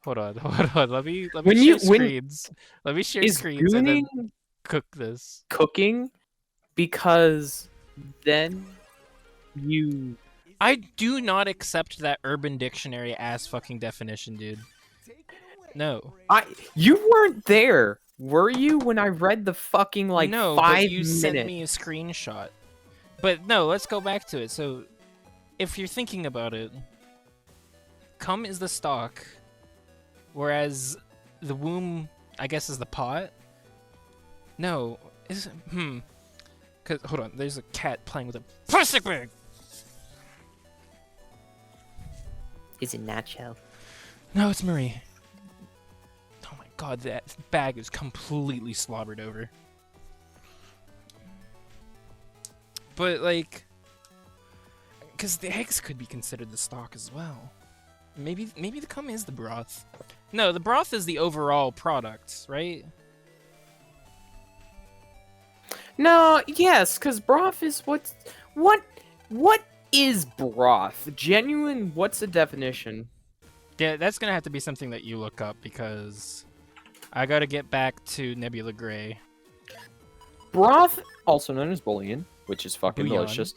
Hold on, hold on. Let me When share you screens. Let me share is screens and gooning then cook this. cooking because then you I do not accept that Urban Dictionary ass fucking definition, dude. No. you weren't there, were you, when I read the fucking like No, but 5 you sent minute? me a screenshot. But no, let's go back to it. So, if you're thinking about it, cum is the stock, whereas the womb, I guess, is the pot. No, is Cause hold on, there's a cat playing with a plastic bag. Is it Nacho? No, it's Marie. Oh my god, that bag is completely slobbered over. But like, because the eggs could be considered the stock as well. Maybe the cum is the broth. No, the broth is the overall product, right? No, yes, because broth is what is broth? Genuine, what's the definition? Yeah, that's gonna have to be something that you look up because I gotta get back to Nebula Gray. Broth, also known as bouillon, which is fucking Bouillon. delicious.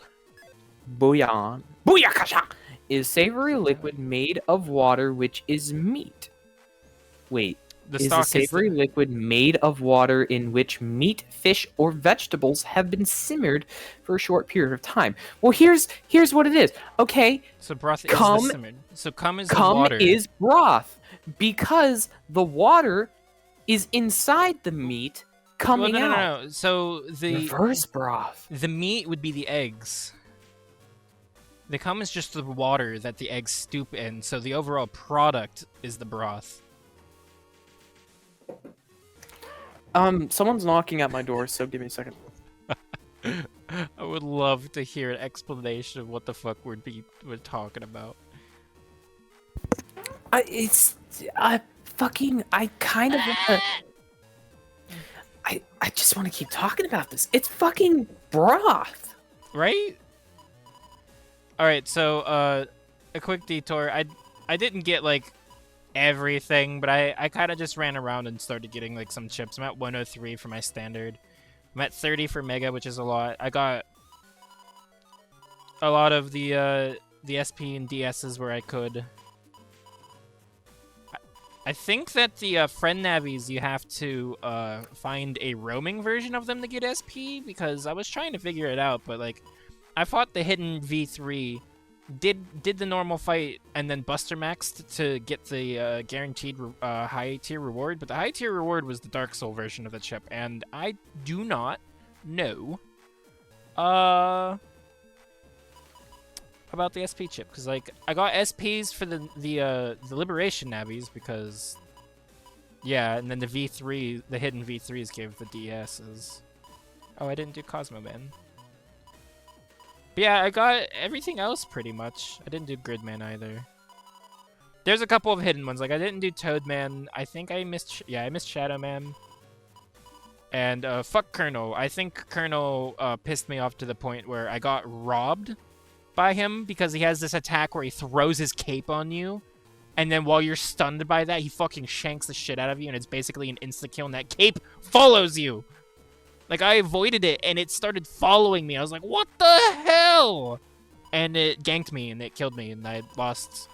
Bouillon. Bouillakasha! Is savory liquid made of water which is meat. Wait, The is a stock savory is liquid made of water in which meat, fish, or vegetables have been simmered for a short period of time. Well, here's what it is. Okay, so broth is cum- the simmered. So cum is the cum water. is broth because the water is inside the meat coming well, no, out. no. So Reverse broth. the meat would be the eggs. The cum is just the water that the eggs stoop in, so the overall product is the broth. Someone's knocking at my door, so give me a second. I would love to hear an explanation of what the fuck we're talking about. I kind of wanna, I just want to keep talking about this. It's fucking broth. Right? Alright, so, a quick detour. I didn't get, like, everything, but I kind of just ran around and started getting, like, some chips. I'm at 103 for my standard. I'm at 30 for Mega, which is a lot. I got a lot of the SP and DSs where I could. I think that the friend navies, you have to find a roaming version of them to get SP, because I was trying to figure it out, but like, I fought the hidden V3, did the normal fight, and then Buster Maxed to get the guaranteed high tier reward, but the high tier reward was the Dark Soul version of the chip, and I do not know about the SP chip, because like I got SPs for the Liberation navies because yeah, and then the V3, the hidden V3s gave the DSs. Oh, I didn't do Cosmo Man. But yeah, I got everything else pretty much. I didn't do Gridman either. There's a couple of hidden ones, like I didn't do Toadman. I think I missed, I missed Shadow Man. And fuck Colonel. I think Colonel pissed me off to the point where I got robbed by him because he has this attack where he throws his cape on you, and then while you're stunned by that, he fucking shanks the shit out of you, and it's basically an insta-kill, and that cape follows you! Like, I avoided it, and it started following me. I was like, what the hell? And it ganked me, and it killed me, and I lost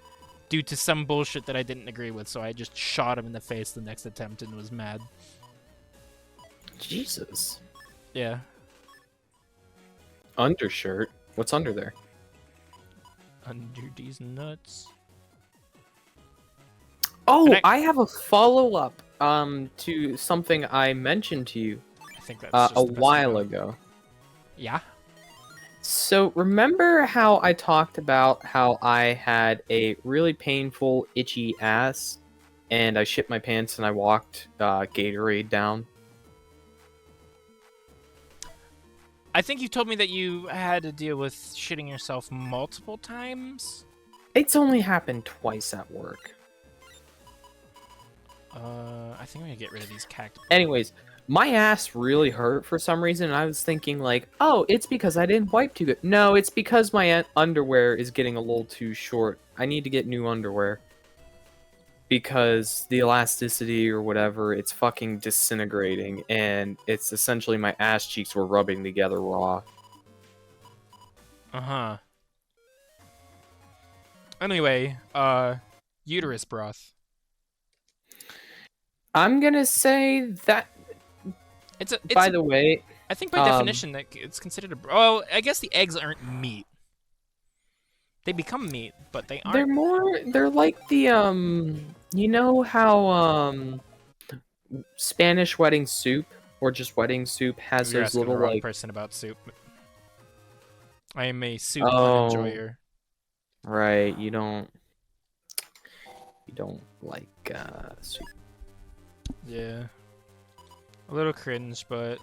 due to some bullshit that I didn't agree with, so I just shot him in the face the next attempt and was mad. Jesus. Yeah. Undershirt? What's under there? Under these nuts. Oh, I have a follow-up to something I mentioned to you I think that's a while ago. Yeah? So remember how I talked about how I had a really painful, itchy ass, and I shit my pants and I walked Gatorade down? I think you told me that you had to deal with shitting yourself multiple times. It's only happened twice at work. I think I'm gonna get rid of these cacti. Anyways, my ass really hurt for some reason, and I was thinking like, oh, it's because I didn't wipe too good. No, it's because my underwear is getting a little too short. I need to get new underwear. because the elasticity or whatever, it's fucking disintegrating, and it's essentially my ass cheeks were rubbing together raw. Uh-huh. Anyway, uterus broth. I'm gonna say that. It's By the way, I think by definition that it's considered a. Oh, I guess the eggs aren't meat. They become meat, but they aren't. they're more. They're like the You know how Spanish wedding soup or just wedding soup has You're those asking little the wrong like. person about soup. I am a soup Oh, unenjoyer. right. You don't like soup. Yeah. A little cringe, but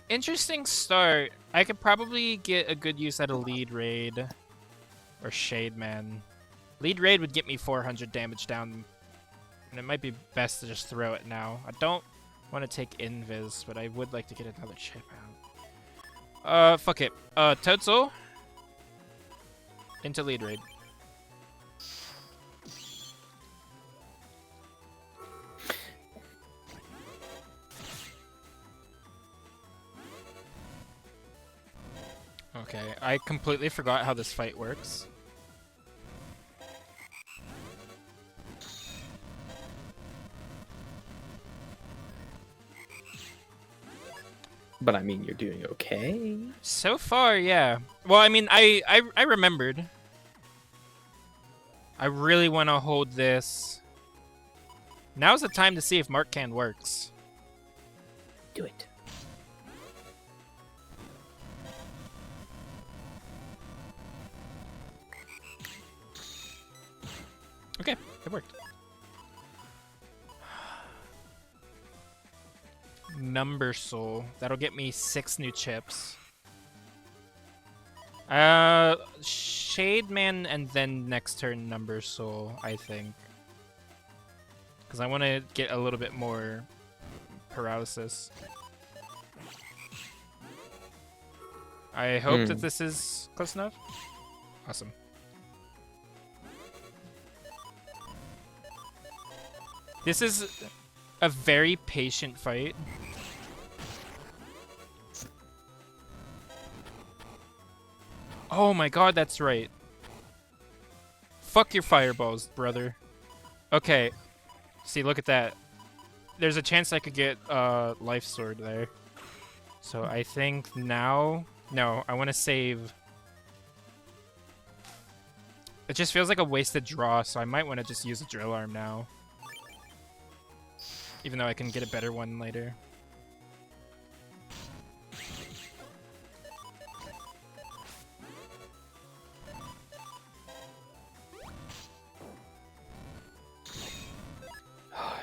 interesting start. I could probably get a good use out of lead raid or shade man. Lead raid would get me 400 damage down, and it might be best to just throw it now. I don't want to take invis, but I would like to get another chip out. Fuck it. Toadstool into lead raid. Okay, I completely forgot how this fight works. But I mean, you're doing okay. So far, yeah. Well, I mean, I remembered. I really want to hold this. Now's the time to see if Mark Can works. Do it. Okay, it worked. Number Soul. That'll get me 6 new chips. Shade Man and then next turn Number Soul, I think. Because I want to get a little bit more paralysis. I hope that this is close enough. Awesome. This is a very patient fight. Oh my god, that's right. Fuck your fireballs, brother. Okay. See, look at that. There's a chance I could get life sword there. So I think now... No, I want to save... It just feels like a wasted draw, so I might want to just use a drill arm now. Even though I can get a better one later.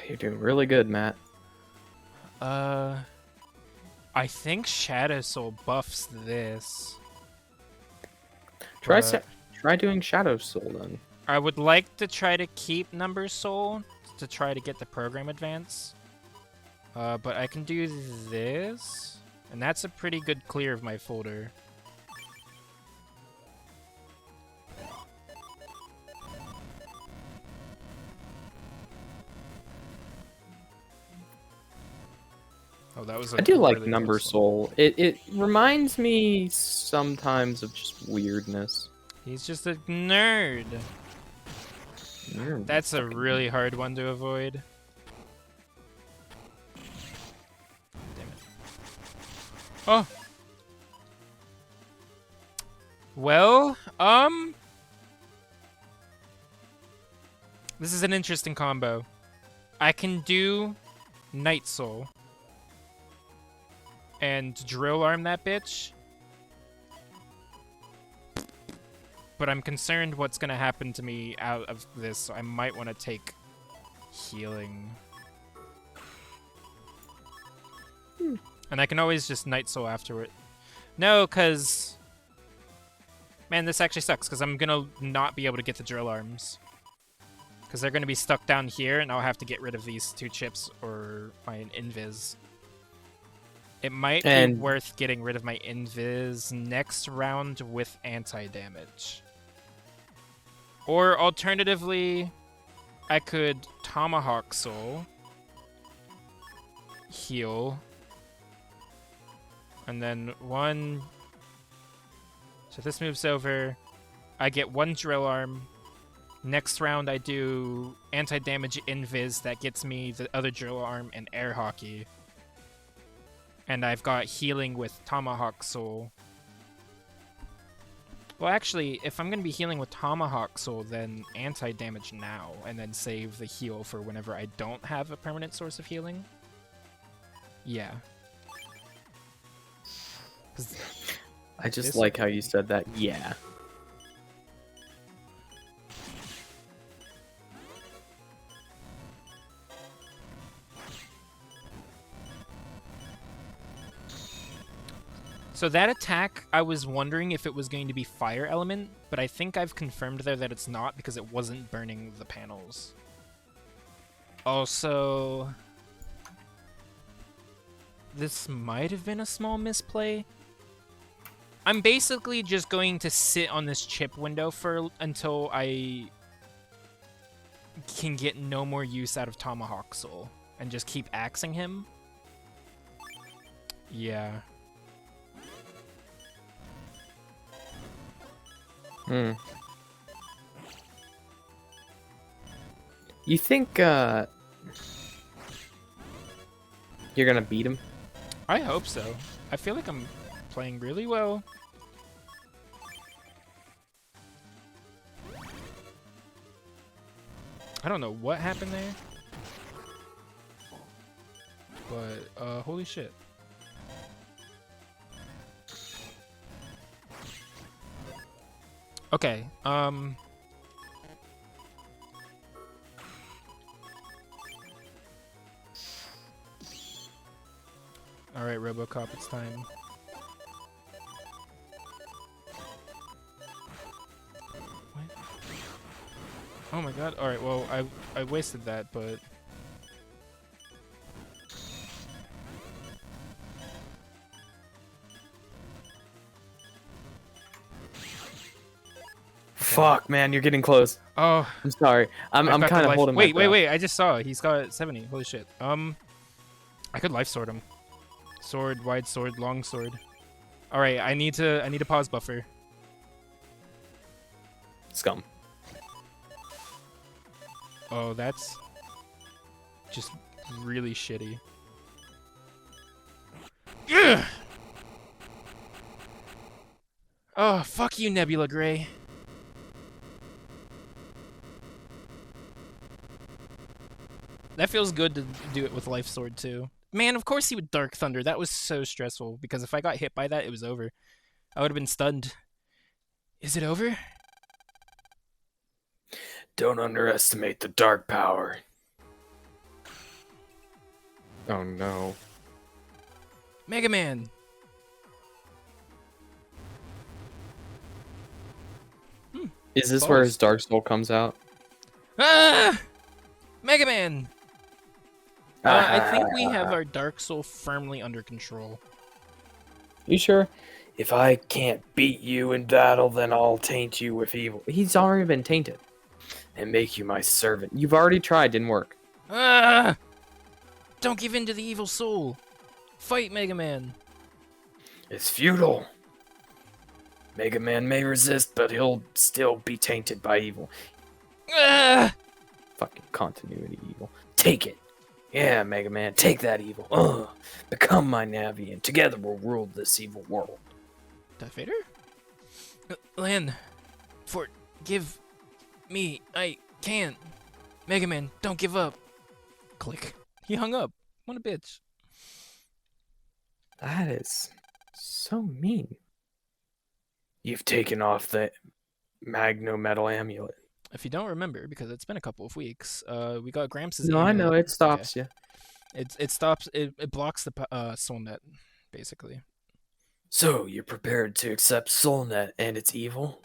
You're doing really good, Matt. I think Shadow Soul buffs this. Try doing Shadow Soul then. I would like to try to keep Number Soul to try to get the program advance. But I can do this, and that's a pretty good clear of my folder. Oh, that was. I do like really Number close one. Soul. It reminds me sometimes of just weirdness. He's just a nerd. You're That's a really hard one to avoid. Damn it. Oh. Well, this is an interesting combo. I can do Night Soul and drill arm that bitch. But I'm concerned what's gonna happen to me out of this, so I might want to take healing. And I can always just Night Soul afterward. No, because... Man, this actually sucks, because I'm gonna not be able to get the drill arms. Because they're gonna be stuck down here, and I'll have to get rid of these 2 chips or my invis. It might be worth getting rid of my invis next round with anti-damage. Or alternatively, I could Tomahawk Soul, heal, and then one. So this moves over. I get one drill arm. Next round, I do anti-damage invis that gets me the other drill arm and air hockey. And I've got healing with Tomahawk Soul. Well, actually, if I'm going to be healing with Tomahawk Soul, then anti-damage now, and then save the heal for whenever I don't have a permanent source of healing. Yeah. I just like how you said that, yeah. So that attack, I was wondering if it was going to be fire element, but I think I've confirmed there that it's not because it wasn't burning the panels. Also, this might have been a small misplay. I'm basically just going to sit on this chip window until I can get no more use out of Tomahawk Soul and just keep axing him. Yeah. You think you're gonna beat him? I hope so. I feel like I'm playing really well. I don't know what happened there, but holy shit. Okay, all right, RoboCop, it's time. What? Oh my god. All right, well, I wasted that, but Fuck, man, you're getting close. oh, I'm sorry. I'm I've got kind the of life- holding Wait, my wait, breath. wait! I just saw he's got 70. Holy shit. I could life sword him. Sword, wide sword, long sword. All right, I need to pause buffer. Scum. Oh, that's just really shitty. Ugh! Oh, fuck you, Nebula Gray. That feels good to do it with Life Sword, too. Man, of course he would Dark Thunder. That was so stressful, because if I got hit by that, it was over. I would have been stunned. Is it over? Don't underestimate the dark power. Oh no. Mega Man! Is this where his Dark Soul comes out? Ah! Mega Man! I think we have our Dark Soul firmly under control. You sure? If I can't beat you in battle, then I'll taint you with evil. He's already been tainted. And make you my servant. You've already tried, didn't work. Ah! Don't give in to the evil soul. Fight, Mega Man. It's futile. Mega Man may resist, but he'll still be tainted by evil. Ah! Fucking continuity evil. Take it. Yeah, Mega Man, take that evil. Become my Navi, and together we'll rule this evil world. Darth Vader? Lan, forgive me. I can't. Mega Man, don't give up. Click. He hung up. What a bitch. That is so mean. You've taken off the Magno Metal Amulet. If you don't remember, because it's been a couple of weeks, we got Gramps' No, I know, amulet. it stops you. It stops. It blocks the Soulnet, basically. So, you're prepared to accept Soulnet and its evil?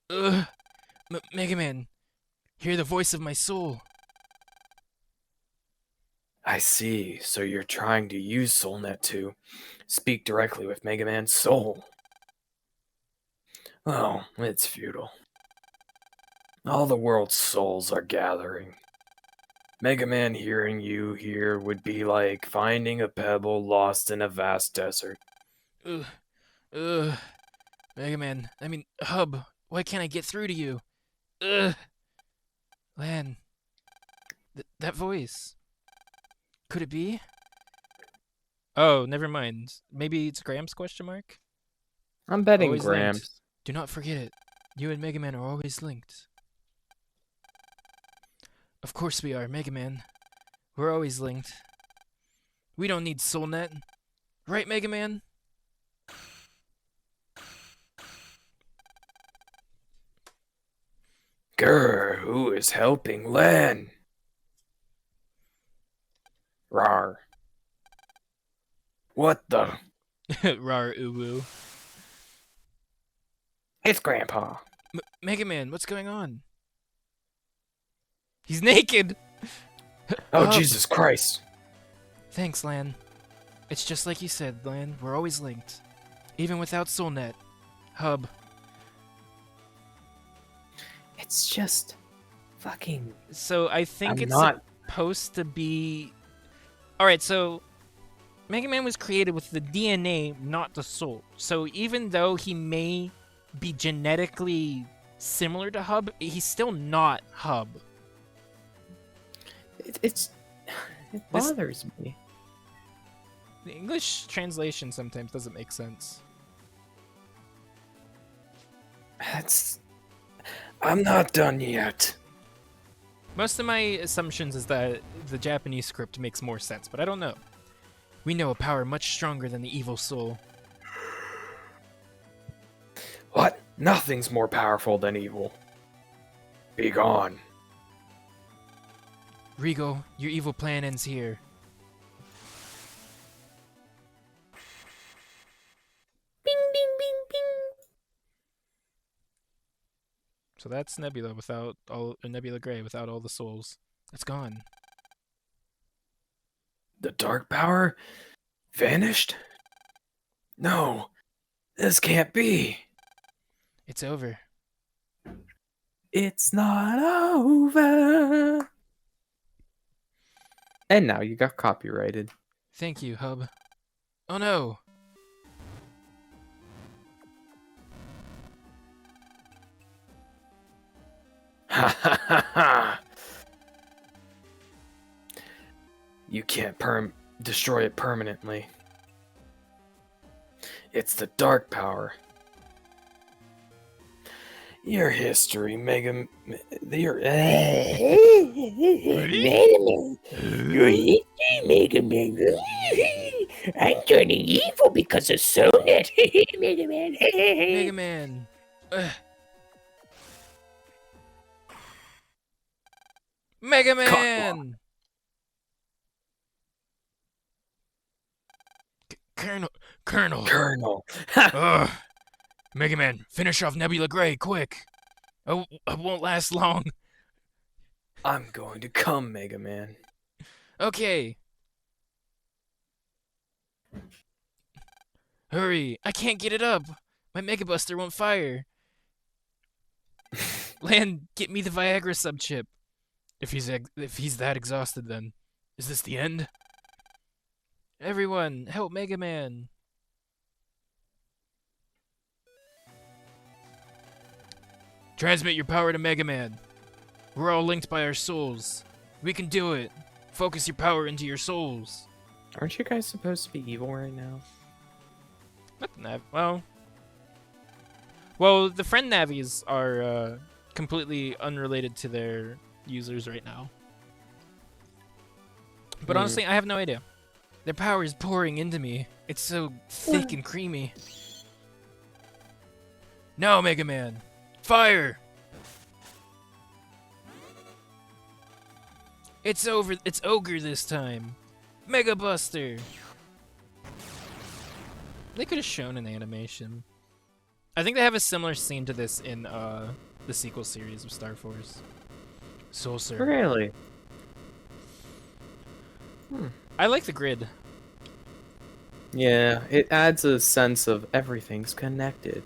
Ugh. Mega Man, hear the voice of my soul. I see. So you're trying to use Soulnet to speak directly with Mega Man's soul. Oh, it's futile. All the world's souls are gathering. Mega Man hearing you here would be like finding a pebble lost in a vast desert. Ugh. Ugh. Mega Man. I mean, Hub. Why can't I get through to you? Ugh. Lan. That voice. Could it be? Oh, never mind. Maybe it's Gramps question mark? I'm betting Always Gramps. linked. Do not forget it. You and Mega Man are always linked. Of course we are, Mega Man. We're always linked. We don't need SoulNet. Right, Mega Man? Grr, who is helping Len? Rar. What the? Rar uwu. It's Grandpa. Mega Man, what's going on? He's naked! Oh, Hub. Jesus Christ. Thanks, Lan. It's just like you said, Lan. We're always linked. Even without SoulNet. Hub. It's just fucking... So I think I'm it's not... supposed to be... Alright, so... Mega Man was created with the DNA, not the soul. So even though he may be genetically similar to Hub, he's still not Hub. It bothers me. The English translation sometimes doesn't make sense. I'm not done yet. Most of my assumptions is that the Japanese script makes more sense, but I don't know. We know a power much stronger than the evil soul. What? Nothing's more powerful than evil. Be gone. Regal, your evil plan ends here. Bing, bing, bing, bing. So that's Nebula without all Nebula Gray without all the souls. It's gone. The dark power vanished? No, this can't be. It's over. It's not over. And now you got copyrighted. Thank you, Hub. Oh no! Ha ha ha ha! You can't destroy it permanently. It's the dark power. Your history, Mega... Your... Your history, Mega Man. I'm turning evil because of SoulNet. Mega Man. Mega Man! Ugh. Mega Man! Colonel. Ugh. Mega Man, finish off Nebula Gray, quick! I won't last long. I'm going to come, Mega Man. Okay. Hurry, I can't get it up. My Mega Buster won't fire. Lan, get me the Viagra subchip. If he's that exhausted, then is this the end? Everyone, help Mega Man. Transmit your power to Mega Man. We're all linked by our souls. We can do it. Focus your power into your souls. Aren't you guys supposed to be evil right now? Not the Nav. Well, the friend Navis are completely unrelated to their users right now. But honestly, I have no idea. Their power is pouring into me. It's so thick and creamy. No, Mega Man. Fire! It's over. It's Ogre this time. Mega Buster. They could have shown an animation. I think they have a similar scene to this in the sequel series of Star Force. Soul Surge. Really? I like the grid. Yeah, it adds a sense of everything's connected.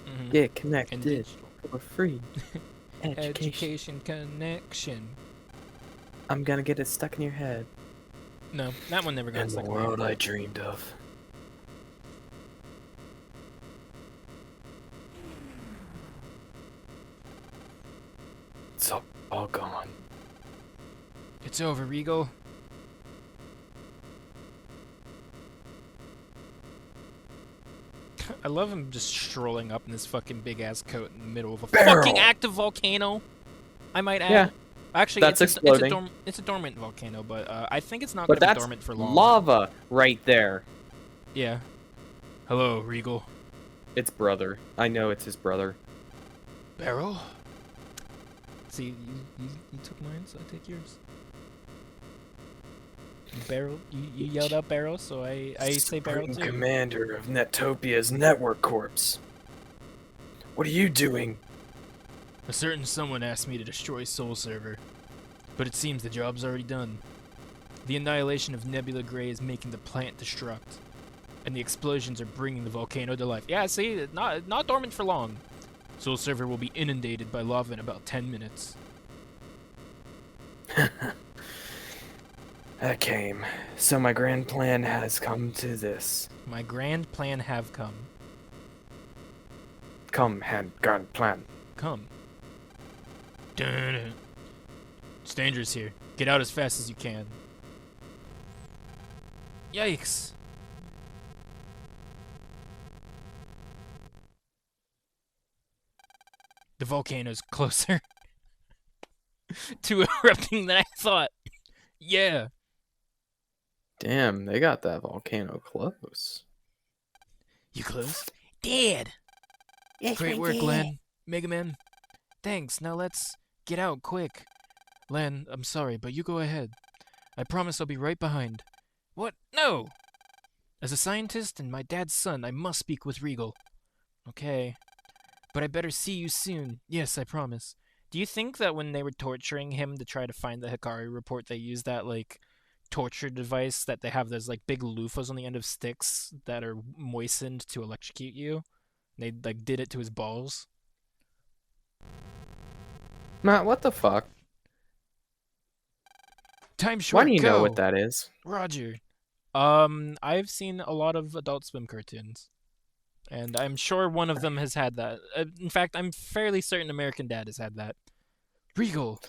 Mm-hmm. Get And connected digital. for free. Education connection. I'm gonna get it stuck in your head. No, that one never got In the stuck in my world head. I dreamed of. It's all gone. It's over, Regal. I love him just strolling up in this fucking big ass coat in the middle of a fucking active volcano. I might add. Yeah. Actually, That's exploding. it's a dormant volcano, but I think it's not But gonna be that's dormant for long. lava right there. Yeah. Hello, Regal. It's brother. I know it's his brother. Barrel. See, you took mine, so I take yours. Barrel. You yelled out barrel, so I say barrel too. Commander of Netopia's Network Corps. What are you doing? A certain someone asked me to destroy Soul Server, but it seems the job's already done. The annihilation of Nebula Gray is making the plant destruct, and the explosions are bringing the volcano to life. Yeah, see, not dormant for long. Soul Server will be inundated by lava in about 10 minutes. That came. So my grand plan has come to this. My grand plan have come. Come, grand plan. Come. Dun-dun. It's dangerous here. Get out as fast as you can. Yikes. The volcano's closer to erupting than I thought. Yeah. Damn, they got that volcano close. You close? Dad! Great work, Len. Mega Man. Thanks. Now let's get out quick. Len, I'm sorry, but you go ahead. I promise I'll be right behind. What? No! As a scientist and my dad's son, I must speak with Regal. Okay. But I better see you soon. Yes, I promise. Do you think that when they were torturing him to try to find the Hikari report, they used that, like, torture device that they have those, like, big loofahs on the end of sticks that are moistened to electrocute you? They, like, did it to his balls? Matt, what the fuck? Time short, Why do you go. know what that is? Roger. I've seen a lot of Adult Swim cartoons. And I'm sure one of them has had that. In fact, I'm fairly certain American Dad has had that. Regal.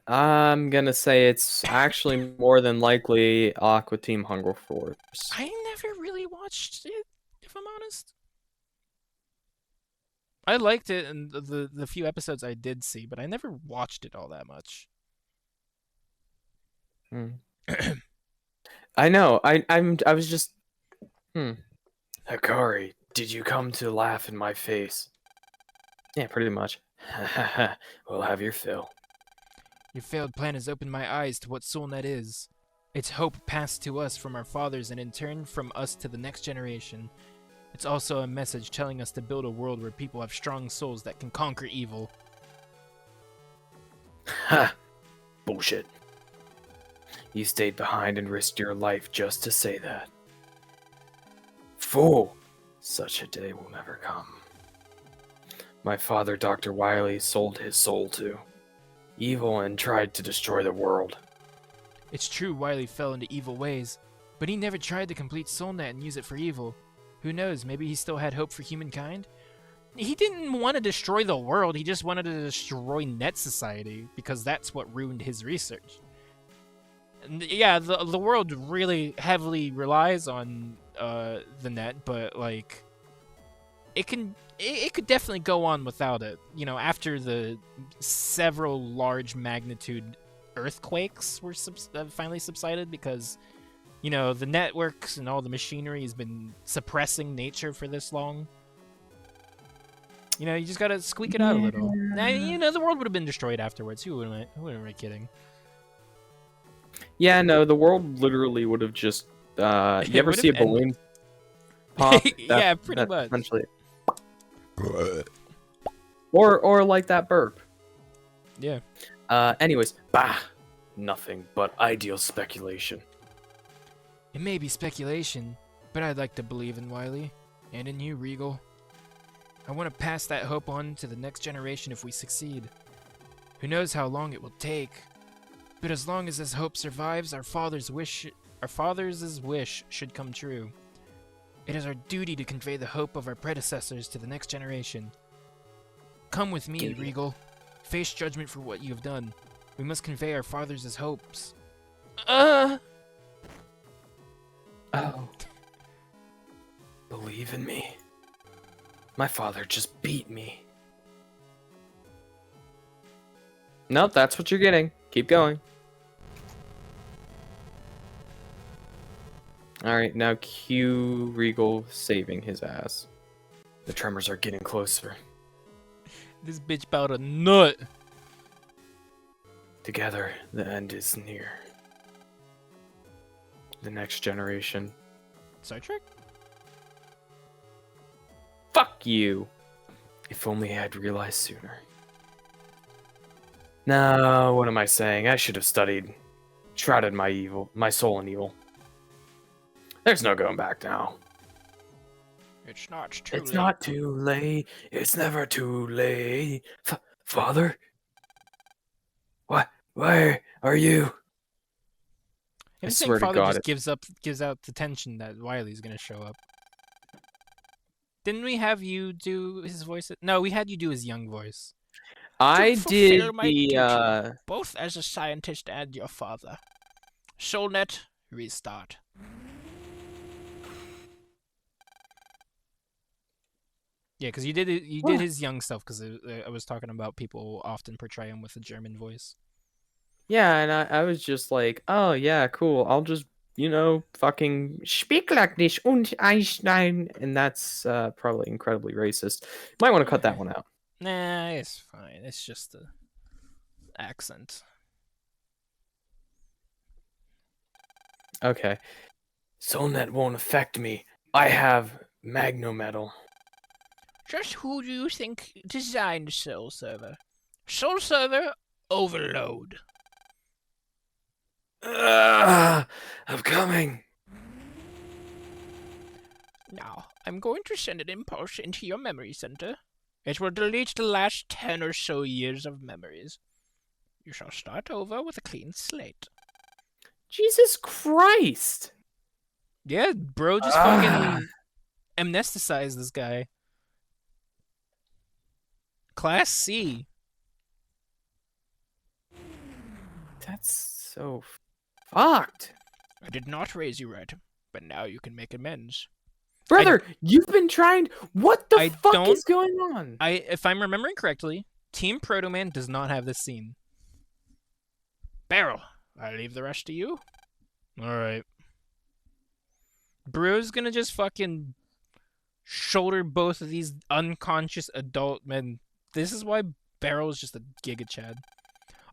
I'm gonna say it's actually more than likely Aqua Team Hunger Force. I never really watched it, if I'm honest. I liked it in the few episodes I did see, but I never watched it all that much. I know. I was just. Hikari, did you come to laugh in my face? Yeah, pretty much. We'll have your fill. Your failed plan has opened my eyes to what SoulNet is. It's hope passed to us from our fathers and in turn from us to the next generation. It's also a message telling us to build a world where people have strong souls that can conquer evil. Ha! Bullshit. You stayed behind and risked your life just to say that. Fool! Such a day will never come. My father, Dr. Wily, sold his soul to evil and tried to destroy the world. It's true Wily fell into evil ways, but he never tried to complete SoulNet and use it for evil. Who knows, maybe he still had hope for humankind? He didn't want to destroy the world, he just wanted to destroy Net Society, because that's what ruined his research. And yeah, the world really heavily relies on the net, but like it could definitely go on without it. You know, after the several large magnitude earthquakes were finally subsided, because you know the networks and all the machinery has been suppressing nature for this long. You know, you just gotta squeak it out a little. Now, you know, the world would have been destroyed afterwards. Who am I kidding? Yeah, no, the world literally would have just. You ever see a balloon pop? Yeah, pretty much. Essentially. Or like that burp. Yeah. Anyways, nothing but ideal speculation. It may be speculation, but I'd like to believe in Wily, and in you, Regal. I want to pass that hope on to the next generation if we succeed. Who knows how long it will take? But as long as this hope survives, our father's wish should come true. It is our duty to convey the hope of our predecessors to the next generation. Come with me, Regal. Face judgment for what you have done. We must convey our father's hopes. Oh. Believe in me. My father just beat me. Nope, that's what you're getting. Keep going. Alright, now cue Regal saving his ass. The tremors are getting closer. This bitch bout a nut. Together, the end is near. The next generation. Star Trek? Fuck you! If only I'd realized sooner. No, what am I saying? I should have studied. Shrouded my soul in evil. There's no going back now. It's not too late. It's not too late. It's never too late. Father? What? Where are you? I swear think to Father God, just gives out the tension that Wiley's gonna show up. Didn't we have you do his voice? No, we had you do his young voice. I did fulfill my the duty, both as a scientist and your father. SoulNet, restart. Yeah, because you did his young self. Because I was talking about people often portray him with a German voice. Yeah, and I was just like, oh yeah, cool. I'll just, fucking speak like this und Einstein, and that's probably incredibly racist. Might want to cut that one out. Nah, it's fine. It's just the accent. Okay. SoulNet won't affect me. I have Magnometal. Just who do you think designed Soul Server? Soul Server Overload. I'm coming. Now, I'm going to send an impulse into your memory center. It will delete the last 10 or so years of memories. You shall start over with a clean slate. Jesus Christ! Yeah, bro, just fucking amnesticize this guy. Class C. That's so fucked. I did not raise you right, but now you can make amends. Brother, you've been trying. What the fuck is going on? If I'm remembering correctly, Team Proto Man does not have this scene. Barrel, I leave the rest to you. Alright. Bro's gonna just fucking shoulder both of these unconscious adult men. This is why Barrel is just a Giga Chad.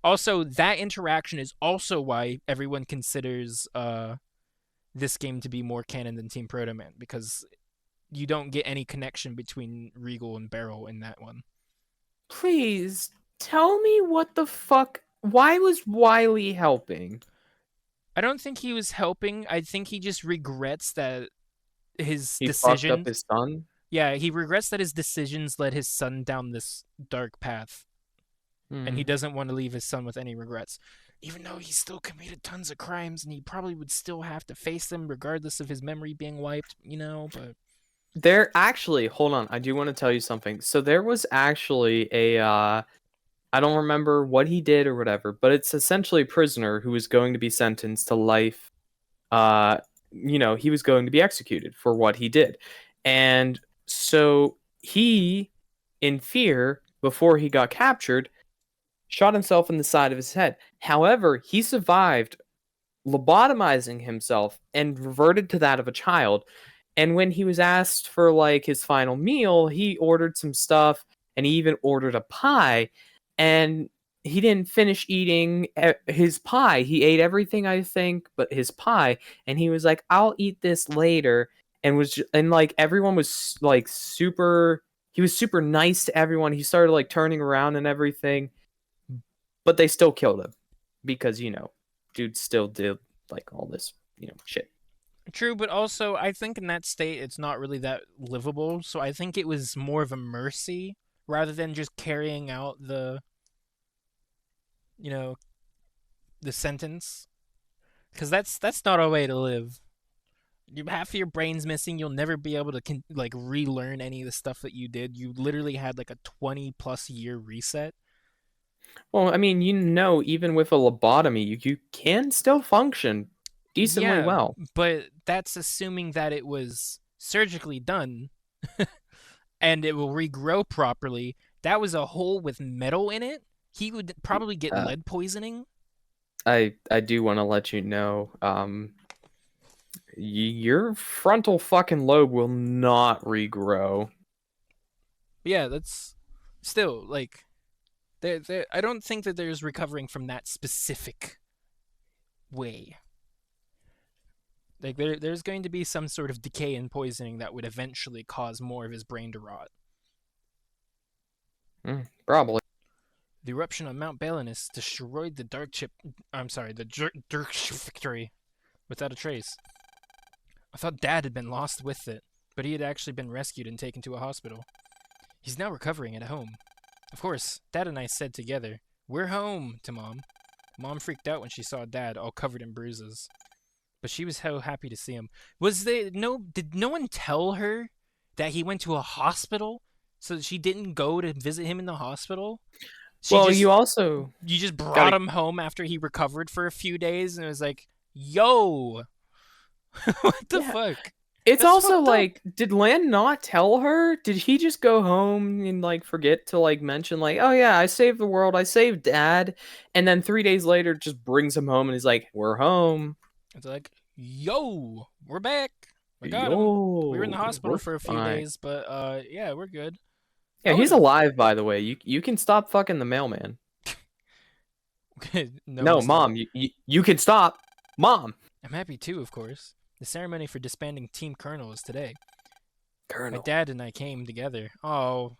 Also, that interaction is also why everyone considers this game to be more canon than Team Proto Man, because you don't get any connection between Regal and Barrel in that one. Please tell me what the fuck. Why was Wiley helping? I don't think he was helping. I think he just regrets that his He decisions. fucked up his son? Yeah, he regrets that his decisions led his son down this dark path. And he doesn't want to leave his son with any regrets. Even though he still committed tons of crimes and he probably would still have to face them regardless of his memory being wiped, but... There actually, hold on, I do want to tell you something. So there was actually I don't remember what he did or whatever, but it's essentially a prisoner who was going to be sentenced to life. He was going to be executed for what he did. And so he, in fear, before he got captured, shot himself in the side of his head. However, he survived lobotomizing himself and reverted to that of a child. And when he was asked for his final meal, he ordered some stuff, and he even ordered a pie, and he didn't finish eating his pie. He ate everything, I think, but his pie, and he was like, "I'll eat this later." And everyone was super. He was super nice to everyone. He started turning around and everything. But they still killed him because, dude still did all this, shit. True, but also I think in that state it's not really that livable. So I think it was more of a mercy rather than just carrying out the you know, the sentence, because that's not a way to live. Half of your brain's missing. You'll never be able to like relearn any of the stuff that you did. You literally had like a 20+ year reset. Well, I mean, even with a lobotomy, you can still function decently Yeah, well. but that's assuming that it was surgically done and it will regrow properly. That was a hole with metal in it. He would probably get Uh, lead poisoning. I do want to let you know, your frontal fucking lobe will not regrow. Yeah, that's still like I don't think that there's recovering from that specific way. Like there's going to be some sort of decay and poisoning that would eventually cause more of his brain to rot. Probably. The eruption on Mount Balinus destroyed the Dirk factory without a trace. I thought Dad had been lost with it, but he had actually been rescued and taken to a hospital. He's now recovering at home. Of course, Dad and I said together, "We're home," to Mom. Mom freaked out when she saw Dad all covered in bruises. But she was so happy to see him. Did no one tell her that he went to a hospital so that she didn't go to visit him in the hospital? Well, You just brought gotta. him home after he recovered for a few days and it was like, "Yo, what the Yeah. fuck?" It's That's also fucked up. like, did Lan not tell her? Did he just go home and like forget to like mention like, oh yeah, I saved the world, I saved Dad, and then 3 days later just brings him home and he's like, we're home. It's like, "Yo, we're back. We got him. We were in the Yo, hospital we're for a few fine. days, but yeah, we're good." Yeah, I would he's have alive, by the way. You can stop fucking the mailman. no No, one's gonna. Mom, you can stop. Mom. I'm happy too, of course. The ceremony for disbanding Team Colonel is today. My Colonel. dad and I came together. Oh,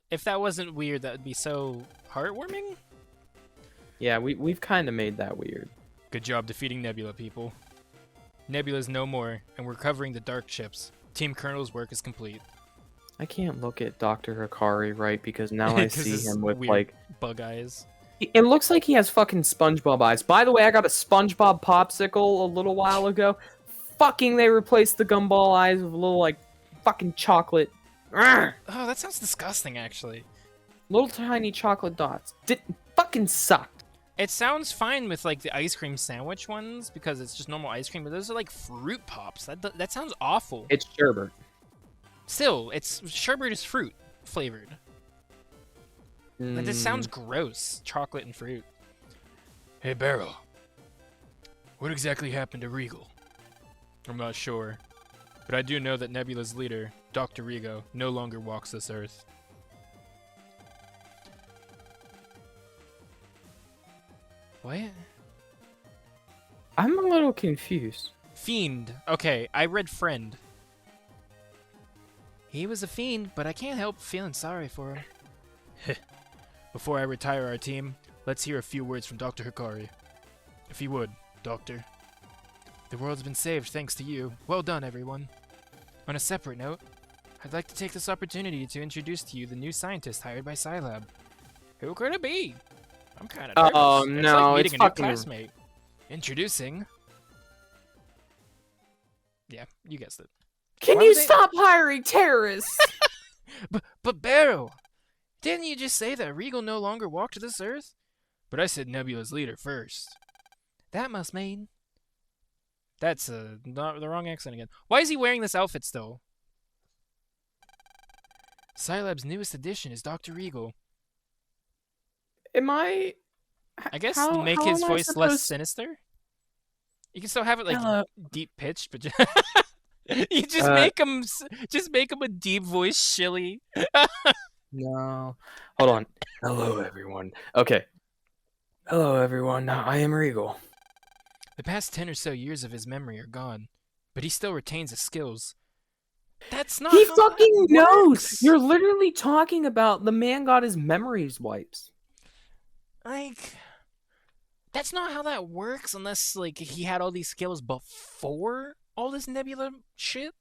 if that wasn't weird, that would be so heartwarming. Yeah, we've kind of made that weird. Good job defeating Nebula, people. Nebula's no more, and we're covering the dark ships. Team Colonel's work is complete. I can't look at Dr. Hikari right because now I 'Cause see his him with weird like bug eyes. it looks like he has fucking SpongeBob eyes. By the way, I got a SpongeBob popsicle a little while ago. Fucking they replaced the gumball eyes with little like fucking chocolate. Arrgh! Oh, that sounds disgusting, actually. Little tiny chocolate dots. Did fucking sucked. It sounds fine with like the ice cream sandwich ones because it's just normal ice cream, but those are like fruit pops. That sounds awful. It's sherbet. Still, it's sherbet is fruit flavored. Like, this sounds Mm, gross. Chocolate and fruit. Hey, Barrow. What exactly happened to Regal? I'm not sure, but I do know that Nebula's leader, Dr. Regal, no longer walks this earth. What? I'm a little confused. Fiend. Okay, I read friend. He was a fiend, but I can't help feeling sorry for him. Before I retire our team, let's hear a few words from Dr. Hikari. If you would, Doctor. The world's been saved thanks to you. Well done, everyone. On a separate note, I'd like to take this opportunity to introduce to you the new scientist hired by Scilab. Who could it be? I'm kind of nervous. Oh It's no, like it's meeting a new fucking. classmate. Introducing. Yeah, you guessed it. Can Why you would they- stop hiring terrorists? But Barrow, didn't you just say that Regal no longer walked this earth? But I said Nebula's leader first. That must mean... That's not the wrong accent again. Why is he wearing this outfit still? Scilab's newest addition is Dr. Regal. Am I? I guess how, make how his am I voice less supposed- sinister. You can still have it like Hello. deep pitched, but you just Uh, make him a deep voice shilly. No. Hold on. Hello, everyone. Okay. Hello, everyone. I am Regal. The past 10 or so years of his memory are gone, but he still retains his skills. That's not He how fucking that knows. works. You're literally talking about the man got his memories wipes. Like, that's not how that works unless, like, he had all these skills before all this Nebula shit.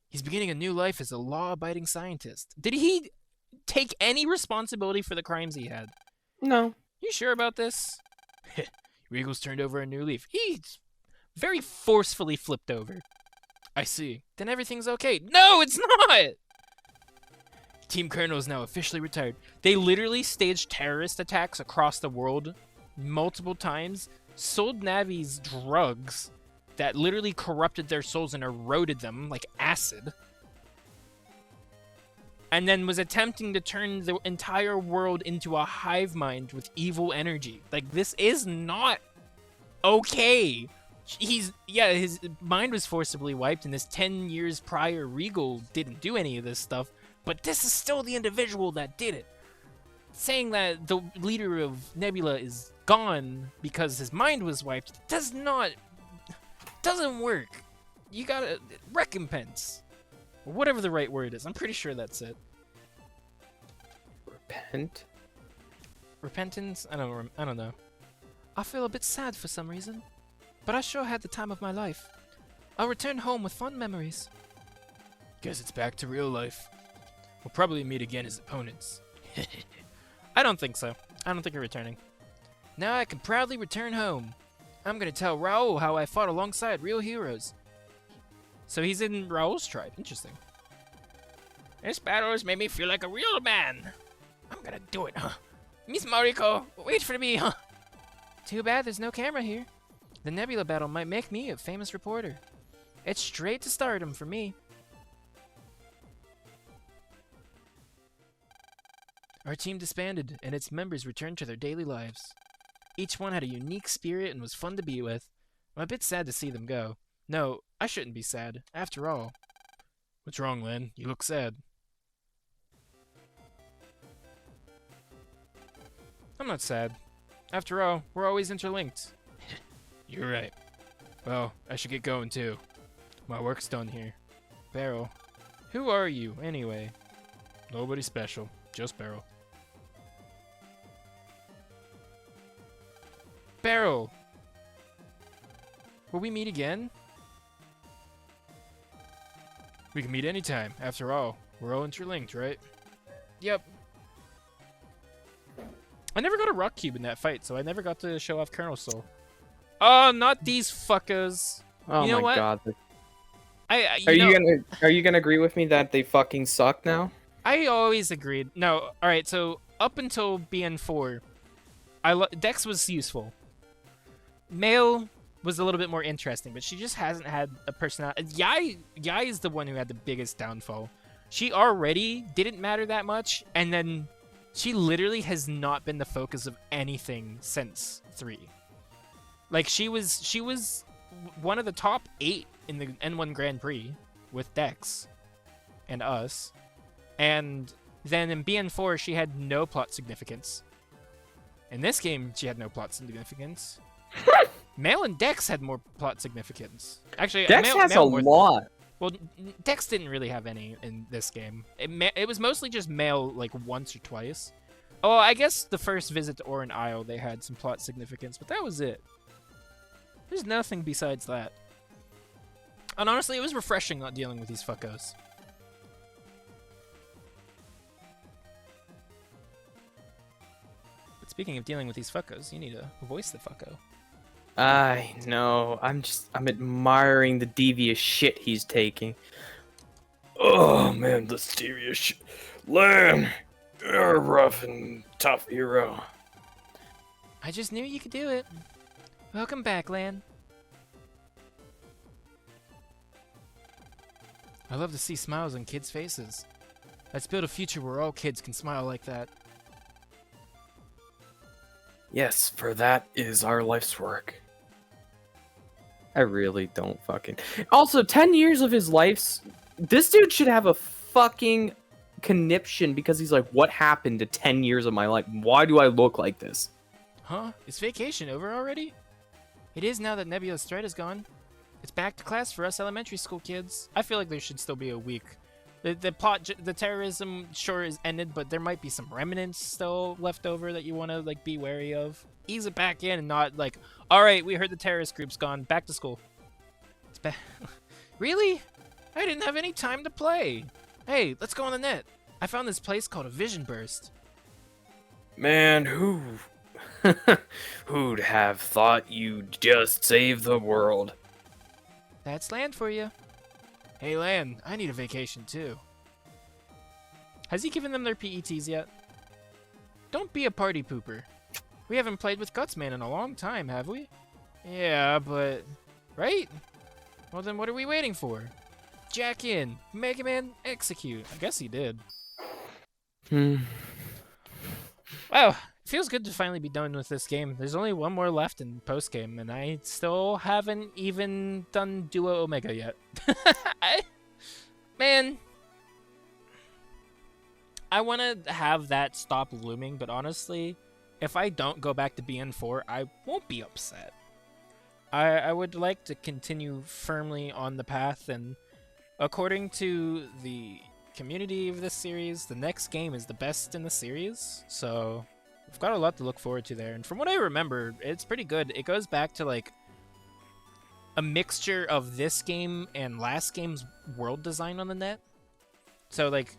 He's beginning a new life as a law-abiding scientist. Did he take any responsibility for the crimes he had? No. You sure about this? Regal's turned over a new leaf. He's very forcefully flipped over. I see. Then everything's okay. No, it's not! Team Colonel is now officially retired. They literally staged terrorist attacks across the world multiple times, sold Navis drugs that literally corrupted their souls and eroded them like acid, and then was attempting to turn the entire world into a hive mind with evil energy. Like, this is not okay. His mind was forcibly wiped, and this 10 years prior Regal didn't do any of this stuff, but this is still the individual that did it. Saying that the leader of Nebula is gone because his mind was wiped doesn't work. You gotta recompense. Whatever the right word is. I'm pretty sure that's it. Repent? Repentance? I don't know. I feel a bit sad for some reason, but I sure had the time of my life. I'll return home with fond memories. Guess it's back to real life. We'll probably meet again as opponents. I don't think so. I don't think you're returning. Now I can proudly return home. I'm gonna tell Raul how I fought alongside real heroes. So he's in Raul's tribe. Interesting. This battle has made me feel like a real man. I'm gonna do it, huh? Miss Mariko, wait for me, huh? Too bad there's no camera here. The Nebula battle might make me a famous reporter. It's straight to stardom for me. Our team disbanded, and its members returned to their daily lives. Each one had a unique spirit and was fun to be with. I'm a bit sad to see them go. No, I shouldn't be sad. After all. What's wrong, Len? You look sad. I'm not sad. After all, we're always interlinked. You're right. Well, I should get going too. My work's done here. Beryl. Who are you, anyway? Nobody special. Just Beryl. Beryl! Will we meet again? We can meet anytime. After all, we're all interlinked, right? Yep. I never got a rock cube in that fight, so I never got to show off Colonel Soul. Oh, not these fuckers. Oh you know my what? god. Are you gonna agree with me that they fucking suck now? I always agreed. No, alright, so up until BN4, Dex was useful. Male was a little bit more interesting, but she just hasn't had a personality. Yai is the one who had the biggest downfall. She already didn't matter that much, and then she literally has not been the focus of anything since 3. Like, she was one of the top 8 in the N1 Grand Prix with Dex and us. And then in BN4, she had no plot significance. In this game, she had no plot significance. Male and Dex had more plot significance. Actually, Dex has a lot. Well, Dex didn't really have any in this game. It was mostly just Male, like, once or twice. Oh, I guess the first visit to Orin Isle, they had some plot significance, but that was it. There's nothing besides that. And honestly, it was refreshing not dealing with these fuckos. But speaking of dealing with these fuckos, you need to voice the fucko. I know. I'm admiring the devious shit he's taking. Oh man, the devious shit. Len, you're a rough and tough hero. I just knew you could do it. Welcome back, Lan. I love to see smiles on kids' faces. Let's build a future where all kids can smile like that. Yes, for that is our life's work. I really don't fucking... Also, 10 years of his life's... This dude should have a fucking conniption because he's like, what happened to 10 years of my life? Why do I look like this? Huh? Is vacation over already? It is now that Nebula's threat is gone. It's back to class for us elementary school kids. I feel like there should still be a week. The terrorism sure is ended, but there might be some remnants still left over that you want to like be wary of. Ease it back in and not like, all right, we heard the terrorist group's gone. Back to school. It's back. Really? I didn't have any time to play. Hey, let's go on the net. I found this place called a Vision Burst. Man, who Who'd have thought you'd just save the world? That's Land for you. Hey, Land, I need a vacation too. Has he given them their PETs yet? Don't be a party pooper. We haven't played with Gutsman in a long time, have we? Yeah, but... Right? Well then what are we waiting for? Jack in. Mega Man, execute. I guess he did. Wow, it feels good to finally be done with this game. There's only one more left in post-game, and I still haven't even done Duo Omega yet. Man... I want to have that stop looming, but honestly, if I don't go back to BN4, I won't be upset. I would like to continue firmly on the path, and according to the community of this series, the next game is the best in the series, so I've got a lot to look forward to there. And from what I remember, it's pretty good. It goes back to like a mixture of this game and last game's world design on the net. So like,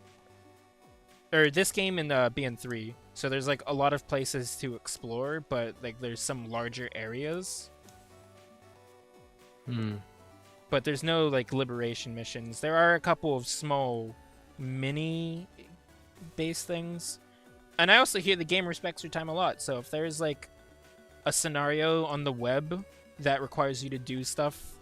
or this game in BN3. So there's like a lot of places to explore, but like there's some larger areas. But there's no like liberation missions. There are a couple of small mini base things. And I also hear the game respects your time a lot. So if there's like a scenario on the web that requires you to do stuff,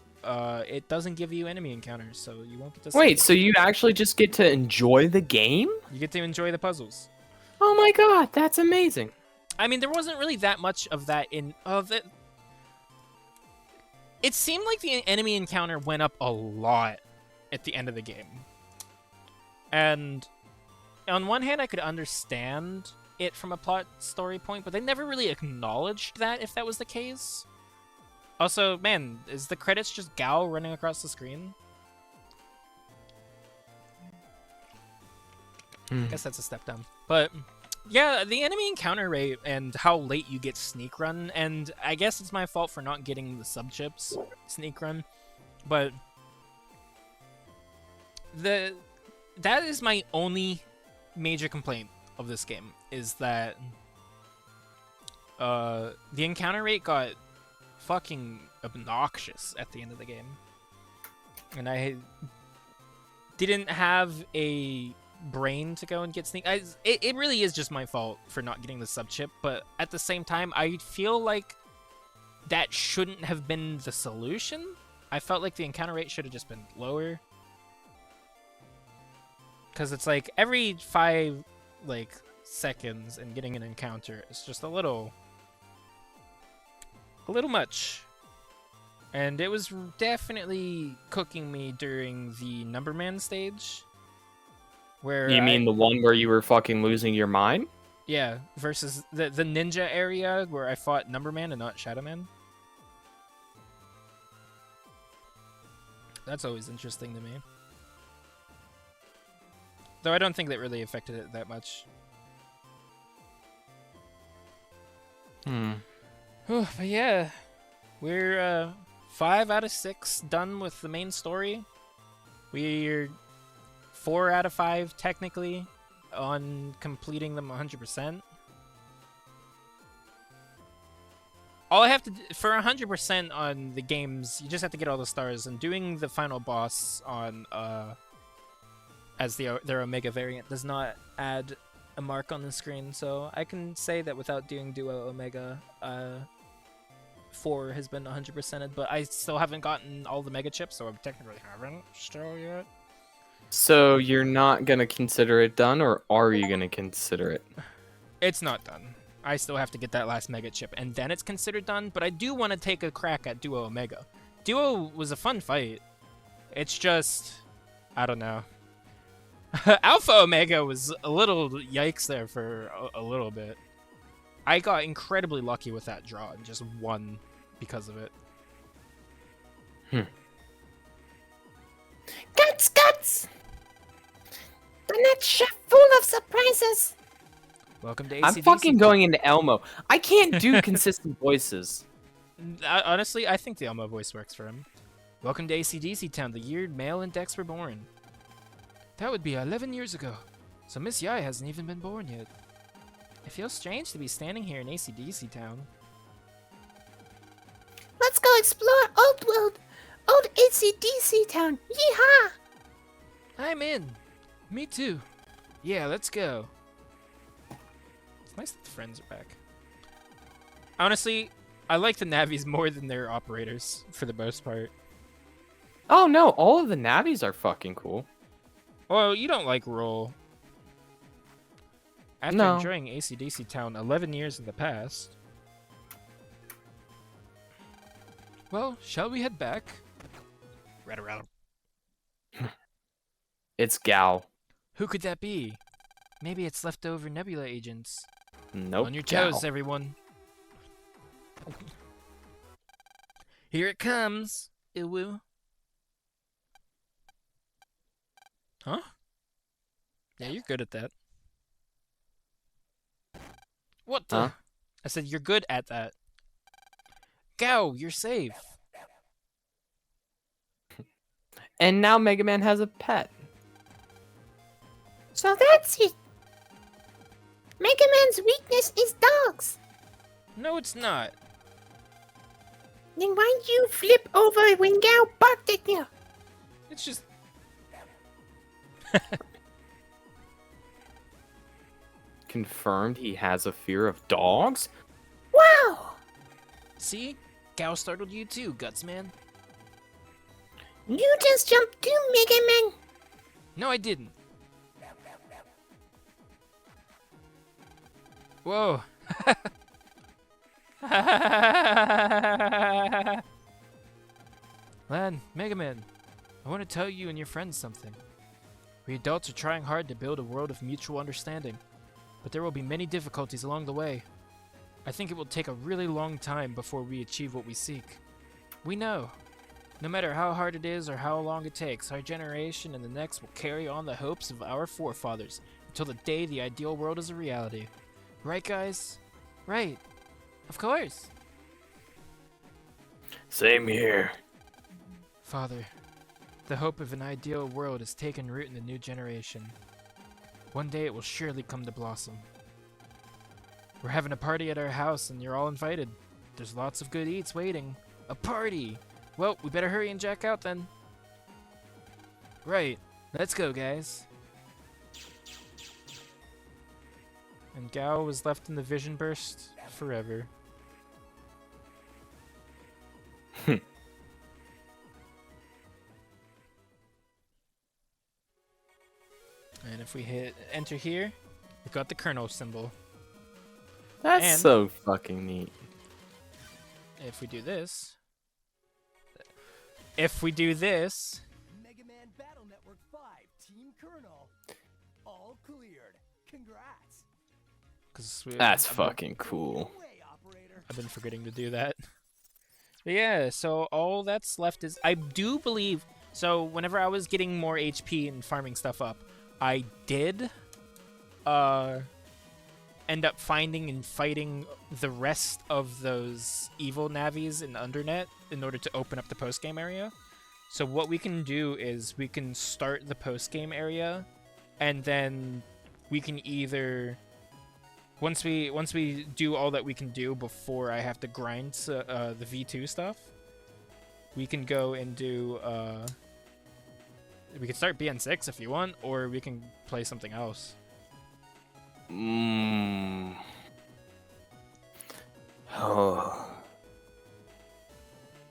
it doesn't give you enemy encounters, so you won't get to... Wait, so you actually just get to enjoy the game? You get to enjoy the puzzles. Oh my god, that's amazing. I mean, there wasn't really that much of that in... It seemed like the enemy encounter went up a lot at the end of the game. And on one hand, I could understand it from a plot story point, but they never really acknowledged that if that was the case. Also, man, is the credits just Gao running across the screen? I guess that's a step down. But, yeah, the enemy encounter rate and how late you get sneak run, and I guess it's my fault for not getting the sub-chips sneak run, but that is my only major complaint of this game, is that the encounter rate got fucking obnoxious at the end of the game. And I didn't have a brain to go and get sneak. It really is just my fault for not getting the sub chip, but at the same time, I feel like that shouldn't have been the solution. I felt like the encounter rate should have just been lower. Because it's like every 5 seconds and getting an encounter is just a little much. And it was definitely cooking me during the Numberman stage. Where you mean the one where you were fucking losing your mind? Yeah, versus the ninja area where I fought Numberman and not Shadowman. That's always interesting to me. Though I don't think that really affected it that much. But yeah, we're 5 out of 6 done with the main story. We're 4 out of 5 technically on completing them 100%. All I have to do for 100% on the games, you just have to get all the stars, and doing the final boss on as their Omega variant does not add a mark on the screen, so I can say that without doing Duo Omega, 4 has been 100%ed, but I still haven't gotten all the Mega Chips, so I technically haven't still yet. So you're not gonna consider it done, or are you gonna consider it? It's not done. I still have to get that last Mega Chip, and then it's considered done, but I do want to take a crack at Duo Omega. Duo was a fun fight. It's just... I don't know. Alpha Omega was a little yikes there for a little bit. I got incredibly lucky with that draw and just won because of it. Guts! The next chef full of surprises! Welcome to ACDC. I'm fucking going into Elmo. I can't do consistent voices. Honestly, I think the Elmo voice works for him. Welcome to ACDC Town, the year Mel and Dex were born. That would be 11 years ago, so Miss Yai hasn't even been born yet. It feels strange to be standing here in AC/DC Town. Let's go explore old AC/DC town. Yeehaw! I'm in. Me too. Yeah, let's go. It's nice that the friends are back. Honestly, I like the Navis more than their operators, for the most part. Oh no, all of the Navis are fucking cool. Well, you don't like Roll. After No. enjoying AC/DC Town 11 years in the past. Well, shall we head back? Rada. It's Gal. Who could that be? Maybe it's leftover Nebula agents. Nope. On your Gal. toes, everyone. Here it comes. Iwoo. Huh? Yeah, you're good at that. What the? Huh? I said you're good at that. Gao, you're safe. And now Mega Man has a pet. So that's it. Mega Man's weakness is dogs. No, it's not. Then why'd you flip over when Gal barked at you? It's just... Confirmed he has a fear of dogs? Wow! See? Gao startled you too, Gutsman. You just jumped too, Mega Man. No, I didn't. Whoa. Lan, Mega Man, I want to tell you and your friends something. We adults are trying hard to build a world of mutual understanding, but there will be many difficulties along the way. I think it will take a really long time before we achieve what we seek. We know. No matter how hard it is or how long it takes, our generation and the next will carry on the hopes of our forefathers until the day the ideal world is a reality. Right, guys? Right. Of course. Same here. Father, the hope of an ideal world has taken root in the new generation. One day it will surely come to blossom. We're having a party at our house and you're all invited. There's lots of good eats waiting. A party! Well, we better hurry and jack out then. Right. Let's go, guys. And Gao was left in the vision burst forever. And if we hit enter here, we've got the Colonel symbol. That's And- so fucking neat. If we do this... Mega Man Battle Network 5, Team Colonel. All cleared. Congrats. Because That's fucking cool. Way, operator. I've been forgetting to do that. But yeah, so all that's left is... I do believe... So whenever I was getting more HP and farming stuff up, I did end up finding and fighting the rest of those evil Navis in the Undernet in order to open up the post-game area. So what we can do is we can start the post-game area, and then we can either... Once we do all that we can do before I have to grind the V2 stuff, we can go and do... we can start BN6 if you want, or we can play something else. Oh.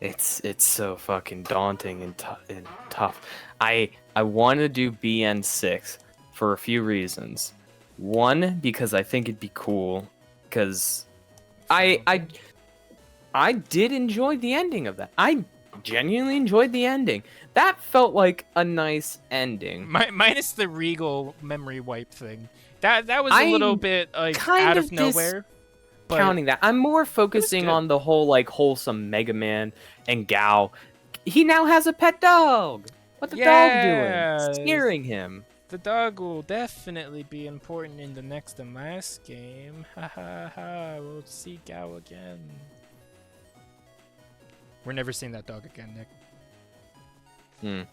It's so fucking daunting and tough. I want to do BN6 for a few reasons. One, because I think it'd be cool, because I did enjoy the ending of that. I genuinely enjoyed the ending. That felt like a nice ending. Minus the Regal memory wipe thing. That was a little I'm bit like kind out of of nowhere. But Counting that, I'm more focusing good. on the whole like wholesome Mega Man and Gao. He now has a pet dog. What's the Yes. dog doing? Scaring him. the dog will definitely be important in the next and last game. Ha ha ha. We'll see Gao again. We're never seeing that dog again, Nick.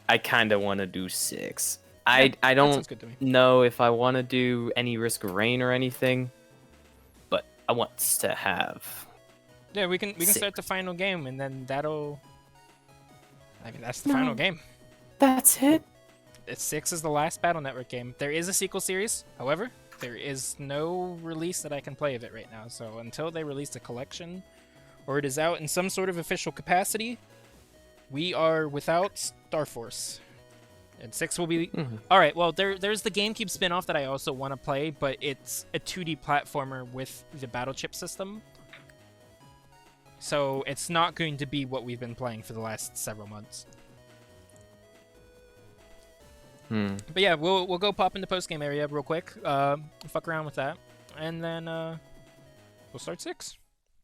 I kind of want to do 6. Yeah, I that don't sounds good to me. know if I want to do any Risk of Rain or anything. I want to have. Yeah, we can Six. start the final game, and then that'll. I mean, that's the final No. game. That's it. 6 is the last Battle Network game. There is a sequel series, however, there is no release that I can play of it right now. So until they release a collection, or it is out in some sort of official capacity, we are without Star Force. And 6 will be... All right, well, there's the GameCube spin-off that I also want to play, but it's a 2D platformer with the battle chip system. So it's not going to be what we've been playing for the last several months. But yeah, we'll go pop in the post-game area real quick, fuck around with that, and then we'll start 6.